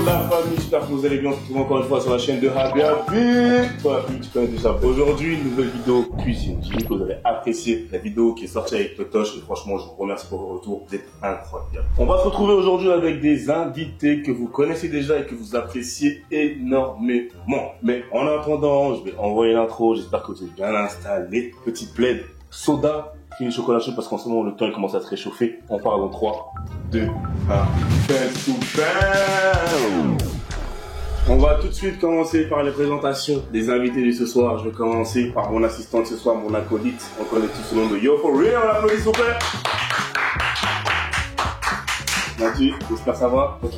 la famille, j'espère que vous allez bien. On se retrouve encore une fois sur la chaîne de Habibi. Toi, tu connais déjà. Aujourd'hui, une nouvelle vidéo cuisine. J'espère que vous avez apprécié la vidéo qui est sortie avec Totoche. Et franchement, je vous remercie pour vos retours. Vous êtes incroyables. On va se retrouver aujourd'hui avec des invités que vous connaissez déjà et que vous appréciez énormément. Mais en attendant, je vais envoyer l'intro. J'espère que vous êtes bien installés. Petit plaid, soda, fini chocolat chaud parce qu'en ce moment, le temps il commence à se réchauffer. On part dans 3, 2, 1. On va tout de suite commencer par les présentations des invités de ce soir. Je vais commencer par mon assistante ce soir, mon acolyte. On connaît tous le nom de Yo For Real. On l'applaudit s'il vous plaît. Mathieu, j'espère que ça va. Ok.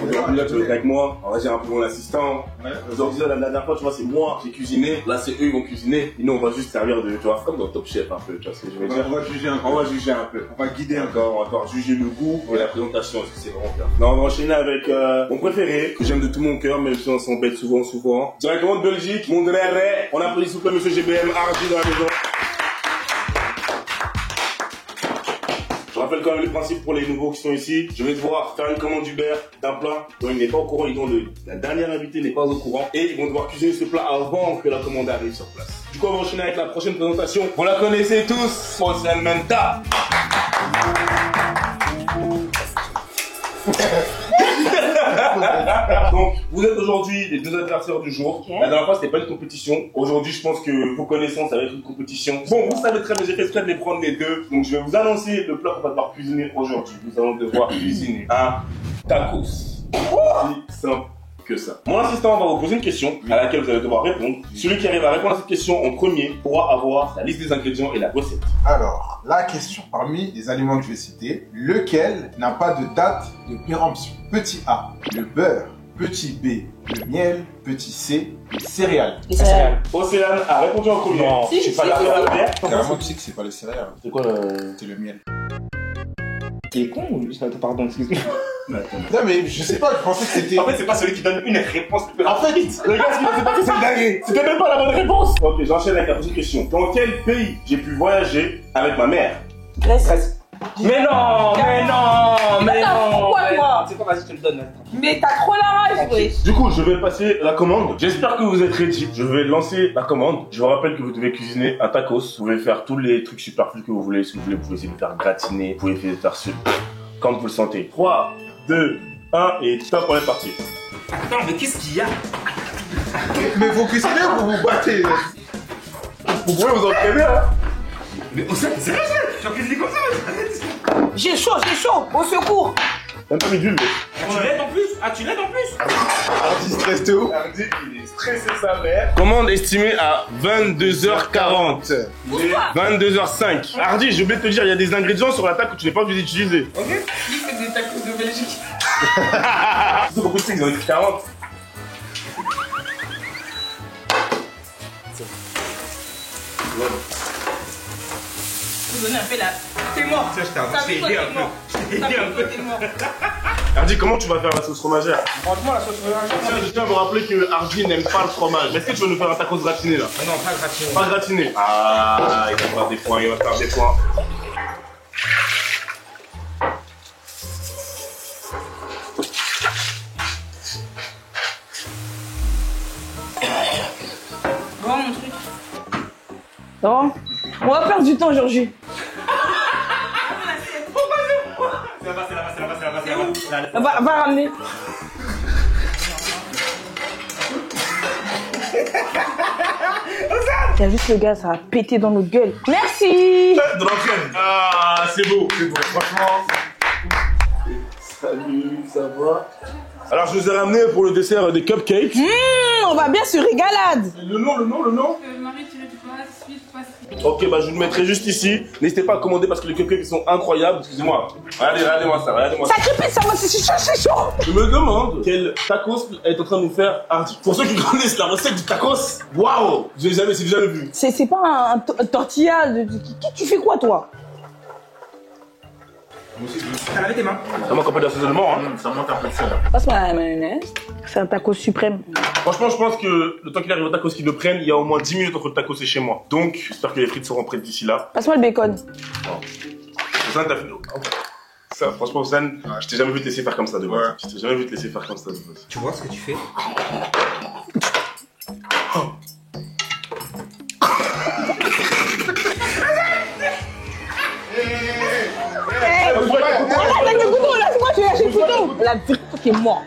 Aujourd'hui, là, tu vas être avec moi. On va dire un peu mon assistant. Aujourd'hui, la dernière fois, tu vois, c'est moi qui ai cuisiné. Là, c'est eux qui vont cuisiner. Et nous, on va juste servir de, tu vois, comme dans Top Chef un peu. Tu vois ce que je veux dire? On va juger un peu. On va juger un peu. On va guider un peu. On va devoir juger le goût et la présentation. Est-ce que c'est vraiment bien? Non, on va enchaîner avec mon préféré, que j'aime de tout mon cœur, même si on s'embête souvent. Directement de Belgique, mon dréré. On applaudit s'il vous plaît, monsieur GBM, Hardy dans la maison. Je rappelle quand même les principes pour les nouveaux qui sont ici. Je vais devoir faire une commande Uber d'un plat dont il n'est pas au courant, la dernière invitée n'est pas au courant. Et ils vont devoir cuisiner ce plat avant que la commande arrive sur place. Du coup, on va enchaîner avec la prochaine présentation. Vous la connaissez tous, Océane Menta. Donc, vous êtes aujourd'hui les deux adversaires du jour. La dernière fois, c'était pas une compétition. Aujourd'hui, je pense que vos connaissances, ça va être une compétition. Bon, vous savez très bien, j'ai fait exprès de les prendre les deux. Donc, je vais vous annoncer le plat qu'on va devoir cuisiner aujourd'hui. Nous allons devoir cuisiner un tacos. Si simple que ça. Mon assistant va vous poser une question à laquelle vous allez devoir répondre. Celui qui arrive à répondre à cette question en premier pourra avoir la liste des ingrédients et la recette. Alors, la question parmi les aliments que je vais citer, lequel n'a pas de date de péremption? Petit A, le beurre. Petit B, le miel. Petit C, les céréales. Les céréales. Océane a répondu en premier. Non, je sais pas la faire. Carrément, tu sais que c'est pas les céréales. C'est quoi le... C'est le miel. T'es con ou... Pardon, excuse-moi. Non mais je sais pas, je pensais que c'était... En fait, c'est pas celui qui donne une réponse. En fait, le gars, ce qu'il s'est passé, c'est une dinguerie. C'était même pas la bonne réponse. Ok, j'enchaîne avec la prochaine question. Dans quel pays j'ai pu voyager avec ma mère? Grèce. Mais non. Pourquoi toi? C'est quoi, vas-y, tu me donnes. Mais t'as trop la rage, wesh. Du coup, je vais passer la commande. J'espère que vous êtes ready. Je vais lancer la commande. Je vous rappelle que vous devez cuisiner un tacos. Vous pouvez faire tous les trucs superflus que vous voulez. Si vous voulez, vous pouvez essayer de faire gratiner. Vous pouvez essayer de faire ce... Quand vous le sentez. 3, 2, 1 et stop, on est parti. Attends, mais qu'est-ce qu'il y a? Mais vous cuisinez ou vous vous battez? Vous pouvez vous entraîner, hein? Mais on sait, c'est vrai, tu as cuisiné comme ça. J'ai chaud, au secours. T'as pas mis d'huile, mais... Tu l'aides en plus? Ah, tu l'aides en plus? Ardi stress tout. Ardi, il est stressé sa mère. Commande estimée à 22h40. 22h05. Ardi, j'ai oublié de te dire, il y a des ingrédients sur la table que tu n'es pas obligé d'utiliser. Ok. Lui, c'est des tacos de Belgique. C'est beaucoup de trucs, ils ont écrit 40. Vous donnez un peu là. T'es mort. Je t'ai aidé un peu. T'es mort. Ardi, comment tu vas faire la sauce fromagère? Franchement, la sauce fromagère. Je tiens à vous rappeler que Ardi n'aime pas le fromage. Est-ce que tu veux nous faire un tacos gratiné là? Non, pas gratiné. Pas gratiné. Ah, il va faire des points, Bon, mon truc. Bon, on va perdre du temps, Georgie. Va ramener. Il y a juste le gars, ça va péter dans notre gueule. Merci. De l'entraîne. Ah, c'est beau. Franchement. Salut, ça va? Alors, je vous ai ramené pour le dessert des cupcakes. On va bien se régalade. Le nom. Ok, bah je vous le mettrai juste ici. N'hésitez pas à commander parce que les cupcakes sont incroyables. Excusez-moi. Regardez-moi ça, Ça crépite, ça va, c'est chaud. Je me demande quel tacos est en train de nous faire Ardi. Pour ceux qui connaissent la recette du tacos, waouh, j'ai jamais vu. C'est pas un tortilla. Tu fais quoi, toi? T'as lavé tes mains? Ça manque un peu d'assaisonnement, hein. Ça manque un peu de sel. Passe-moi la mayonnaise. C'est un tacos suprême. Franchement, je pense que le temps qu'il arrive au tacos qu'ils le prennent, il y a au moins 10 minutes entre le tacos et chez moi. Donc, j'espère que les frites seront prêtes d'ici là. Passe-moi le bacon. Ça, t'as fait... Ça, franchement, Océane, je t'ai jamais vu te laisser faire comme ça de base. Je t'ai jamais vu te laisser faire comme ça de base. Tu vois ce que tu fais? Arrête avec le couteau, laisse-moi, je vais lâcher le couteau. La vérité qui est mort.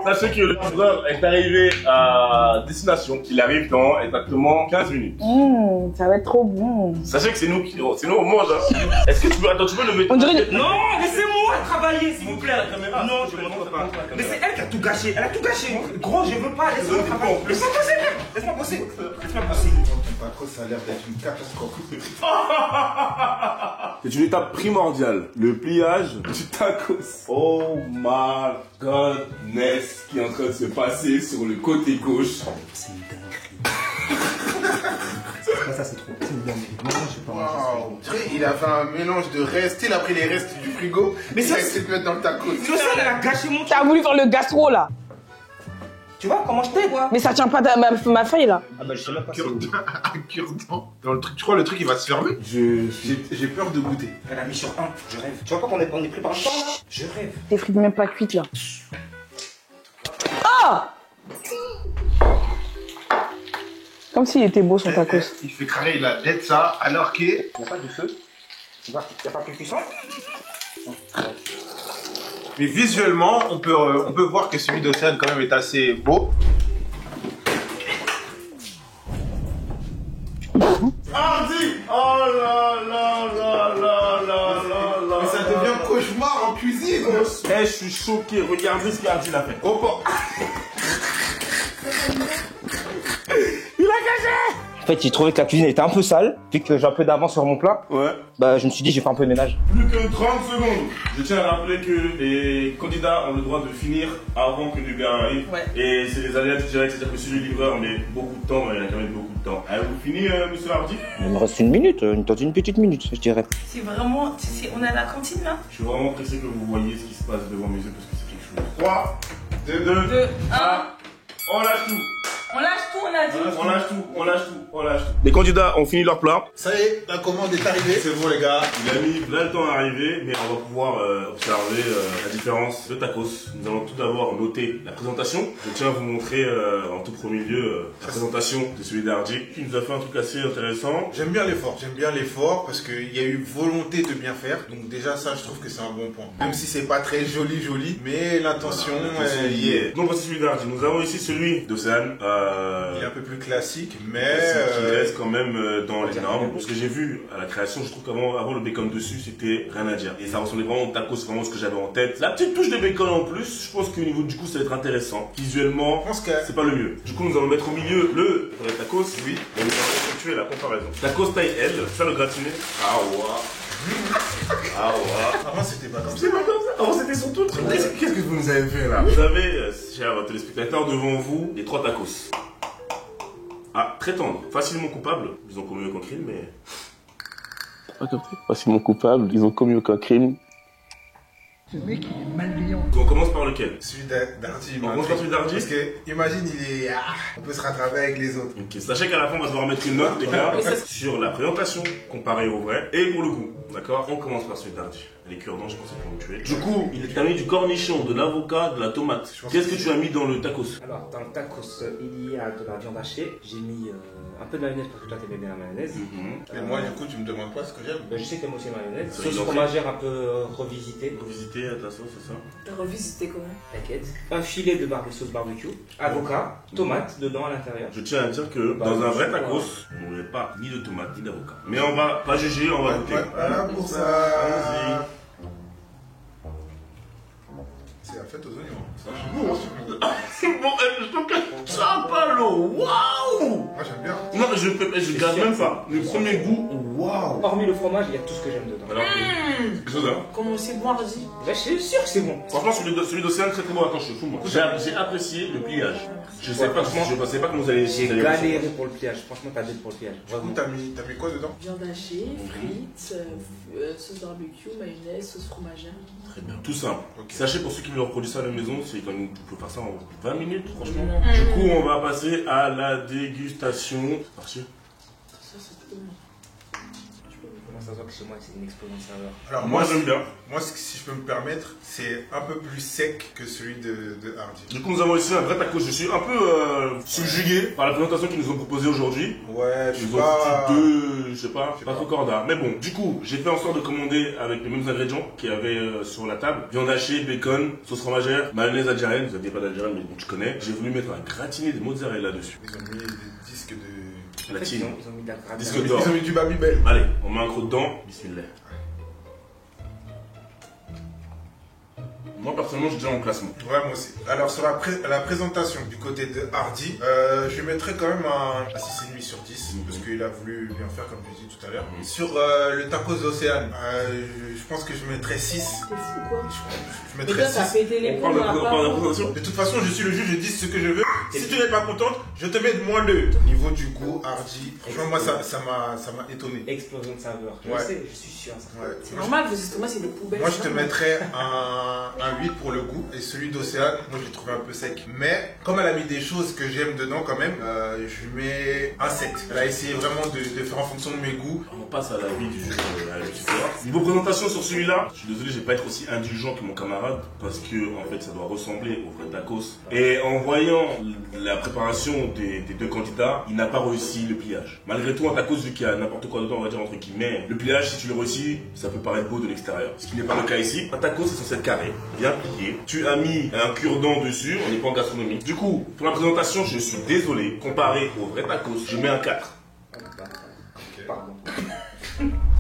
Sachez que le livreur est arrivé à destination. Il arrive dans exactement 15 minutes. Ça va être trop bon. Sachez que c'est nous on mange. Hein. Est-ce que tu peux, attends, tu peux lever? On dirait... Non, laissez-moi travailler, s'il vous plaît. La caméra. Non, je ne montre pas. Mais c'est elle qui a tout gâché. Elle a tout gâché. Gros, je veux pas. Laisse-moi travailler. Laisse-moi bosser, mec. Laisse-moi bosser. Laisse-moi bosser. Ton tacos, ça a l'air d'être une catastrophe. C'est une étape primordiale, le pliage du tacos. Oh my godness, qui est en train de se passer sur le côté gauche. C'est une dinguerie. Ça, c'est trop. C'est une dinguerie. Moi, je sais pas. Wow. Il a fait un mélange de restes, il a pris les restes du frigo, mais il ça, a essayé de mettre dans le tacos. C'est ça, elle a gâché mon truc. T'as voulu faire le gastro là. Tu vois comment je t'ai, quoi? Mais ça tient pas ma feuille là. Ah bah, je sais même pas. Un cure-dent. Dans le truc, tu crois le truc il va se fermer? J'ai peur de goûter. Elle a mis sur 1. Je rêve. Tu vois pas qu'on est pris par le temps, là? Je rêve. Tes frites même pas cuites là. Ah! Comme s'il était beau son tacos. Il fait cramer la tête ça, alors que... Il n'y a pas de feu. Tu vois, il n'y a pas plus puissant. Mais visuellement, on peut voir que celui d'Océane quand même est assez beau. Hardy! Oh là là là là là là là. Mais ça devient cauchemar en cuisine. Eh, je suis choqué, regardez ce qu'Hardy a fait. Oh, oh. En fait, j'ai trouvé que la cuisine était un peu sale, vu que j'ai un peu d'avance sur mon plat. Ouais. Bah, je me suis dit, j'ai fait un peu de ménage. Plus que 30 secondes. Je tiens à rappeler que les candidats ont le droit de finir avant que le gars arrive. Ouais. Et c'est les aléas du direct, c'est-à-dire que si le livreur met beaucoup de temps, il a quand même beaucoup de temps. Avez-vous fini, monsieur Hardy? Il me reste une minute, dans une petite minute, je dirais. C'est vraiment... On est à la cantine là. Je suis vraiment pressé que vous voyez ce qui se passe devant mes yeux parce que c'est quelque chose. 3, 2, 2, 1. on lâche tout. On lâche tout, on a dit. On lâche tout, on lâche tout, on lâche tout. Les candidats ont fini leur plat. Ça y est, la commande est arrivée. C'est bon les gars. Il a mis plein de temps à arriver, mais on va pouvoir observer la différence de tacos. Nous allons tout d'abord noter la présentation. Je tiens à vous montrer en tout premier lieu la présentation de celui d'Hardy, qui nous a fait un truc assez intéressant. J'aime bien l'effort parce qu'il y a eu volonté de bien faire. Donc déjà ça, je trouve que c'est un bon point. Même si c'est pas très joli, mais l'intention y est. Donc voici celui d'Hardy. Nous avons ici celui d'Océane. Il est un peu plus classique, mais qui reste quand même dans les normes. Parce que j'ai vu à la création, je trouve qu'avant le bacon dessus, c'était rien à dire. Et ça ressemblait vraiment au tacos, c'est vraiment ce que j'avais en tête. La petite touche de bacon en plus, je pense qu'au niveau du coup, ça va être intéressant. Visuellement, je pense que c'est pas le mieux. Du coup, nous allons mettre au milieu le vrai tacos. Oui. Et nous allons effectuer la comparaison. Tacos taille L, faire le gratiné. Ah ouais. Ah ouais. avant c'était pas comme ça. C'est pas comme ça. Avant c'était sur tout le truc. Qu'est-ce que vous nous avez fait là? Vous avez, chers téléspectateurs, devant vous les 3 tacos. Ah, très tendre, facilement coupable. Ils ont commis aucun crime, mais. Pas compris. Facilement coupable, ils ont commis aucun crime. Ce mec il est malveillant. On commence par lequel? Celui d'Hardy. On commence par celui d'Hardy? Parce que, imagine, on peut se rattraper avec les autres. Ok, sachez qu'à la fin, on va devoir mettre une note, les gars, sur la présentation comparée au vrai et pour le goût. D'accord? On commence par celui d'Hardy. Les cure-dents, je pense que c'est pour me tuer. Du coup, il a mis du cornichon, de l'avocat, de la tomate. Qu'est-ce que tu as mis dans le tacos? Alors, dans le tacos, il y a de la viande hachée. J'ai mis un peu de mayonnaise parce que toi, t'aimais bien la mayonnaise. Et moi, du coup, tu me demandes pas ce que j'aime. Je sais que t'aimes aussi la mayonnaise. C'est Sauce une fromagère un peu revisitée. Revisiter à ta sauce, c'est ça? T'as revisité comment? T'inquiète. Un filet de sauce barbecue. Avocat. Tomate dedans à l'intérieur. Je tiens à dire que dans un vrai tacos, on n'aurait pas ni de tomate ni d'avocat. Mais on va pas juger, on va goûter. Voilà pour ça. Allons-y. C'est la fête aux oignons. C'est bon, je trouve que ça pas l'eau. Waouh! Moi, j'aime bien. Non, je garde même pas. Le premier goût, waouh! Hormis le fromage, il y a tout ce que j'aime dedans. Alors, quelque chose hein? Comment c'est bon, vas-y. Là, je suis sûr que c'est bon. Franchement, celui d'Océane, très très bon. Attends, je suis fou, moi. J'ai apprécié le pliage. Je sais pas comment vous allez. J'ai galéré pour le pliage. Franchement, t'as d'aide pour le pliage. Du coup, t'as mis quoi dedans? Viande hachée, frites, sauce barbecue, mayonnaise, sauce fromagère. Très bien. Tout simple. Ok. Sachez pour ceux qui veulent reproduire ça à la maison, c'est quand même, vous pouvez faire ça en 20 minutes, franchement. Du coup, on va passer à la dégustation. C'est parti. Ça, c'est tout. Comment ça se voit que chez moi c'est une explosion de saveur? Alors Moi j'aime bien. Moi, si je peux me permettre, c'est un peu plus sec que celui de Hardy. Du coup nous avons ici un vrai tacos. Je suis un peu subjugué par la présentation qu'ils nous ont proposée aujourd'hui. Ouais, je Ils sais ont pas... foutu deux, je sais pas trop corda. Mais bon, du coup, j'ai fait en sorte de commander avec les mêmes ingrédients qu'il y avait sur la table. Viande hachée, bacon, sauce fromagère, mayonnaise algérienne. Vous n'aviez pas d'algérienne, mais bon, tu connais. J'ai voulu mettre un gratiné de mozzarella dessus. Ils ont mis des disques de... Latine. Ils ont mis de la gratte. Disque d'or. Ils ont mis du Babybel. Allez, on met un croc dedans. Bismillah. Moi personnellement j'ai déjà mon classement. Ouais, moi aussi. Alors sur la présentation du côté de Hardy, je lui mettrais quand même un 6,5 sur 10 parce qu'il a voulu bien faire comme je dis tout à l'heure. Sur le tacos d'Océane, je pense que je mettrais 6. T'es fou quoi? Je Mais mettrais toi, t'as 6. pété les On parle plombs, de présentation. De toute façon, je suis le juge, je dis ce que je veux. Si tu n'es pas contente, je te mets de moins 2. Niveau du goût, Hardy, franchement moi ça m'a étonné. Explosion de saveur. Ouais. Je sais, je suis sûr. Ça. Ouais. C'est normal, vos estomacs, c'est des poubelles. Moi je c'est te normal. mettrais un 8 pour le goût et celui d'Océane, moi je l'ai trouvé un peu sec. Mais comme elle a mis des choses que j'aime dedans quand même, je lui mets un 7. Elle a essayé vraiment de faire en fonction de mes goûts. On passe à la vie du tuteur. Niveau présentation sur celui-là, je suis désolé, je vais pas être aussi indulgent que mon camarade parce que en fait ça doit ressembler au vrai tacos. Et en voyant la préparation des deux candidats, il n'a pas réussi le pliage. Malgré tout, un tacos vu qu'il y a n'importe quoi dedans, on va dire entre guillemets, le pliage si tu le réussis, ça peut paraître beau de l'extérieur. Ce qui n'est pas le cas ici. Un tacos c'est censé être carré, bien plié. Tu as mis un cure-dent dessus, on n'est pas en gastronomie. Du coup, pour la présentation, je suis désolé, comparé au vrai tacos, je mets un 4. Pardon.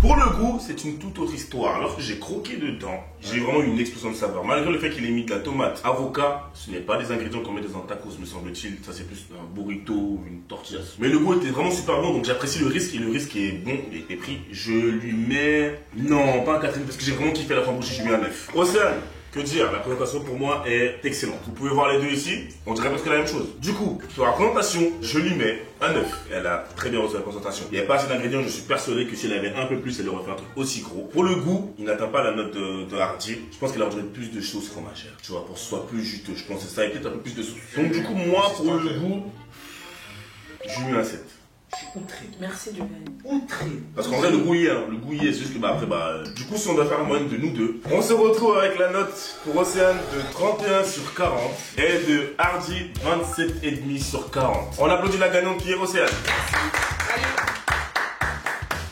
Pour le goût, c'est une toute autre histoire. Lorsque j'ai croqué dedans, j'ai vraiment eu une explosion de saveur. Malgré le fait qu'il ait mis de la tomate, avocat, ce n'est pas des ingrédients qu'on met dans un tacos, me semble-t-il. Ça, c'est plus un burrito ou une tortilla. Mais le goût était vraiment super bon, donc j'apprécie le risque et le risque est bon, il a été pris. Je lui mets... Non, pas un 4,5 parce que j'ai vraiment kiffé la fin bouchée, je lui mets un 9. Océane, que dire, la présentation pour moi est excellente. Vous pouvez voir les deux ici, on dirait presque la même chose. Du coup, sur la présentation, je lui mets un 9. Elle a très bien reçu la présentation. Il n'y a pas assez d'ingrédients, je suis persuadé que si elle avait un peu plus, elle aurait fait un truc aussi gros. Pour le goût, il n'atteint pas la note de Hardy. Je pense qu'elle aurait donné plus de sauce fromagère, tu vois, pour que ce soit plus juteux. Je pense que ça a peut-être un peu plus de sauce. Donc du coup, moi, pour le goût, je lui mets un 7. Je suis outré. Merci du gagne. Outré. Parce qu'en vrai, le goût y est, hein. Le goût y est, c'est juste que après, du coup, si on doit faire la moyenne de nous deux, on se retrouve avec la note pour Océane de 31 sur 40 et de Hardy 27,5 sur 40. On applaudit la gagnante qui est Océane.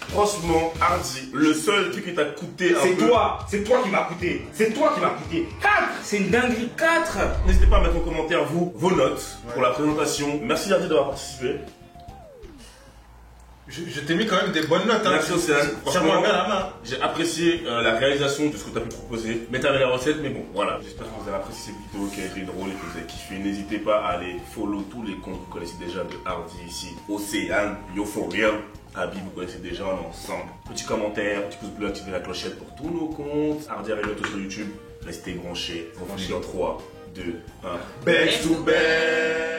Franchement, Hardy, le seul truc qui t'a coûté un peu... C'est toi qui m'as coûté. C'est toi qui m'as coûté. 4. C'est une dinguerie. 4. N'hésitez pas à mettre en commentaire, vous, vos notes pour la présentation. Merci Hardy d'avoir participé. Je t'ai mis quand même des bonnes notes. Hein. Merci Océane. Tiens-moi bien la main. J'ai apprécié la réalisation de ce que tu as pu proposer. Mais t'avais la recette, mais bon, voilà. J'espère que vous avez apprécié cette vidéo qui a été drôle et que vous avez kiffé. N'hésitez pas à aller follow tous les comptes que vous connaissez déjà de Hardy ici. Océane, Yo for Real. Abi, vous connaissez déjà, on est ensemble. Petit commentaire, petit pouce bleu, activez la clochette pour tous nos comptes. Hardy arrive bientôt sur YouTube. Restez branchés. On finit dans 3, 2, 1. Back to back.